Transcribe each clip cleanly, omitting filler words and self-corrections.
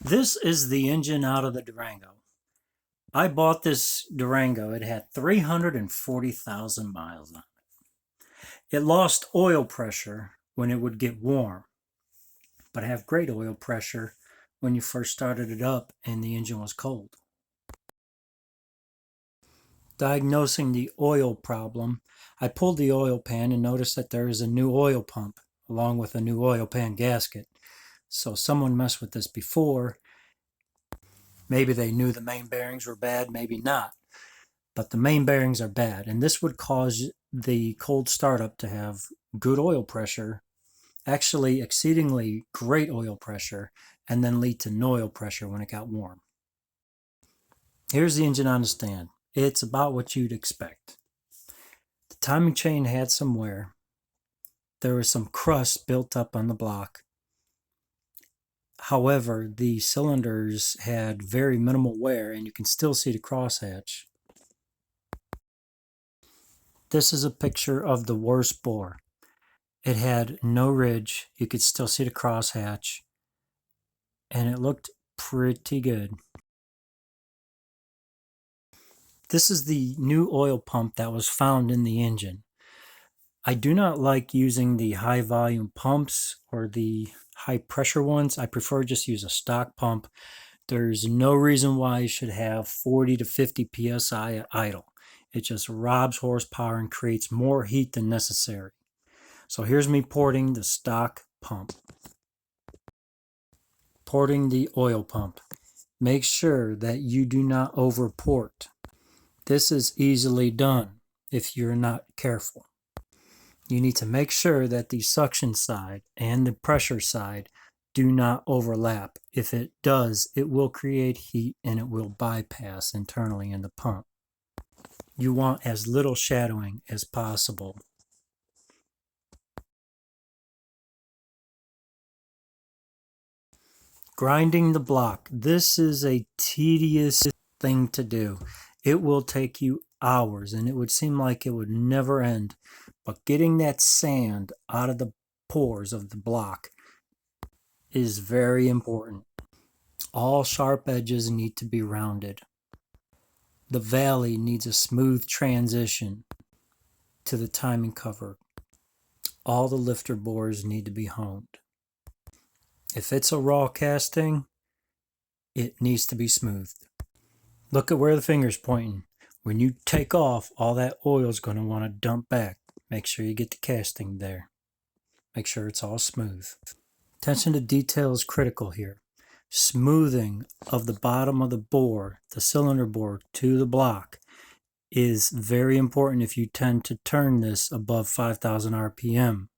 This is the engine out of the Durango. I bought this Durango. It had 340,000 miles on it. It lost oil pressure when it would get warm, but have great oil pressure when you first started it up and the engine was cold. Diagnosing the oil problem, I pulled the oil pan and noticed that there is a new oil pump along with a new oil pan gasket. So someone messed with this before. Maybe they knew the main bearings were bad, maybe not. But the main bearings are bad, and this would cause the cold startup to have good oil pressure, actually exceedingly great oil pressure, and then lead to no oil pressure when it got warm. Here's the engine on the stand. It's about what you'd expect. The timing chain had some wear. There was some crust built up on the block. However, the cylinders had very minimal wear, and you can still see the crosshatch. This is a picture of the worst bore. It had no ridge. You could still see the crosshatch, and it looked pretty good. This is the new oil pump that was found in the engine. I do not like using the high volume pumps or the high pressure ones. I prefer just use a stock pump. There's no reason why you should have 40 to 50 psi at idle. It just robs horsepower and creates more heat than necessary. So here's me porting the stock pump. Porting the oil pump. Make sure that you do not overport. This is easily done if you're not careful. You need to make sure that the suction side and the pressure side do not overlap. If it does, it will create heat and it will bypass internally in the pump. You want as little shadowing as possible. Grinding the block. This is a tedious thing to do. It will take you hours and it would seem like it would never end. But getting that sand out of the pores of the block is very important. All sharp edges need to be rounded. The valley needs a smooth transition to the timing cover. All the lifter bores need to be honed. If it's a raw casting, it needs to be smoothed. Look at where the finger's pointing. When you take off, all that oil is going to want to dump back. Make sure you get the casting there. Make sure it's all smooth. Attention to detail is critical here. Smoothing of the bottom of the bore, the cylinder bore to the block, is very important if you tend to turn this above 5,000 RPM.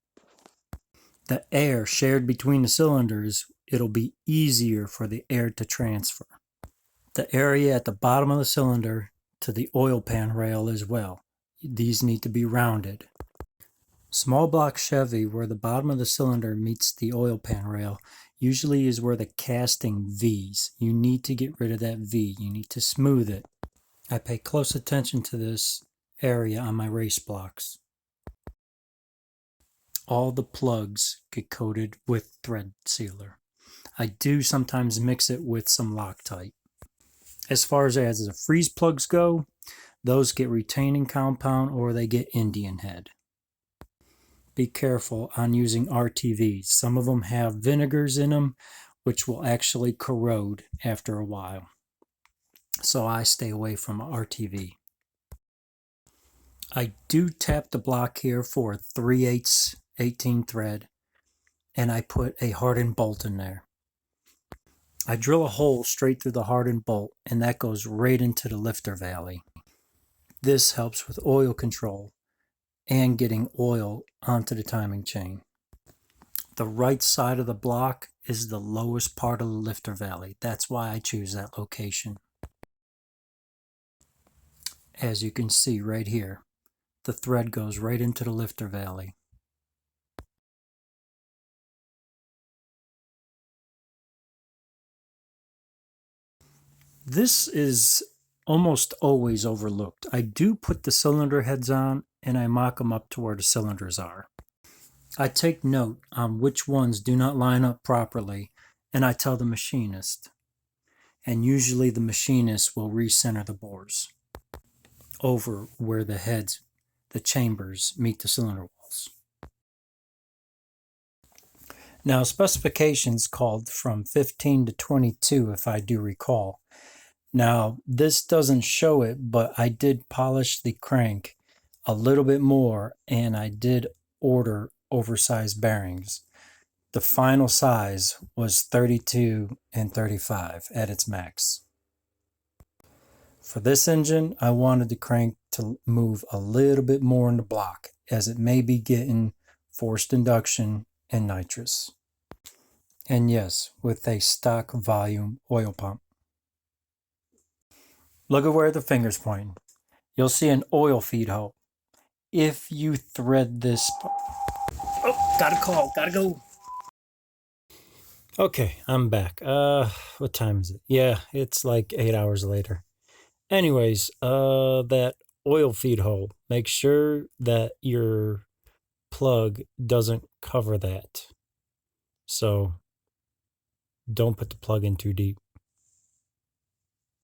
The air shared between the cylinders, it'll be easier for the air to transfer. The area at the bottom of the cylinder to the oil pan rail as well. These need to be rounded. Small block Chevy, where the bottom of the cylinder meets the oil pan rail, usually is where the casting V's. You need to get rid of that V. You need to smooth it. I pay close attention to this area on my race blocks. All the plugs get coated with thread sealer. I do sometimes mix it with some Loctite. As far as the freeze plugs go, those get retaining compound or they get Indian head. Be careful on using RTVs. Some of them have vinegars in them, which will actually corrode after a while. So I stay away from RTV. I do tap the block here for a 3/8 18 thread, and I put a hardened bolt in there. I drill a hole straight through the hardened bolt, and that goes right into the lifter valley. This helps with oil control and getting oil onto the timing chain. The right side of the block is the lowest part of the lifter valley. That's why I choose that location. As you can see right here, the thread goes right into the lifter valley. This is almost always overlooked. I do put the cylinder heads on and I mock them up to where the cylinders are. I take note on which ones do not line up properly and I tell the machinist. And usually the machinist will recenter the bores over where the heads, the chambers, meet the cylinder walls. Now, specifications called from 15 to 22, if I do recall. Now, this doesn't show it, but I did polish the crank a little bit more, and I did order oversized bearings. The final size was 32 and 35 at its max. For this engine, I wanted the crank to move a little bit more in the block, as it may be getting forced induction and nitrous. And yes, with a stock volume oil pump. Look at where the finger's pointing. You'll see an oil feed hole. If you thread this... Oh, gotta call, gotta go. Okay, I'm back. What time is it? Yeah, it's like 8 hours later. Anyways, that oil feed hole, make sure that your plug doesn't cover that. So don't put the plug in too deep.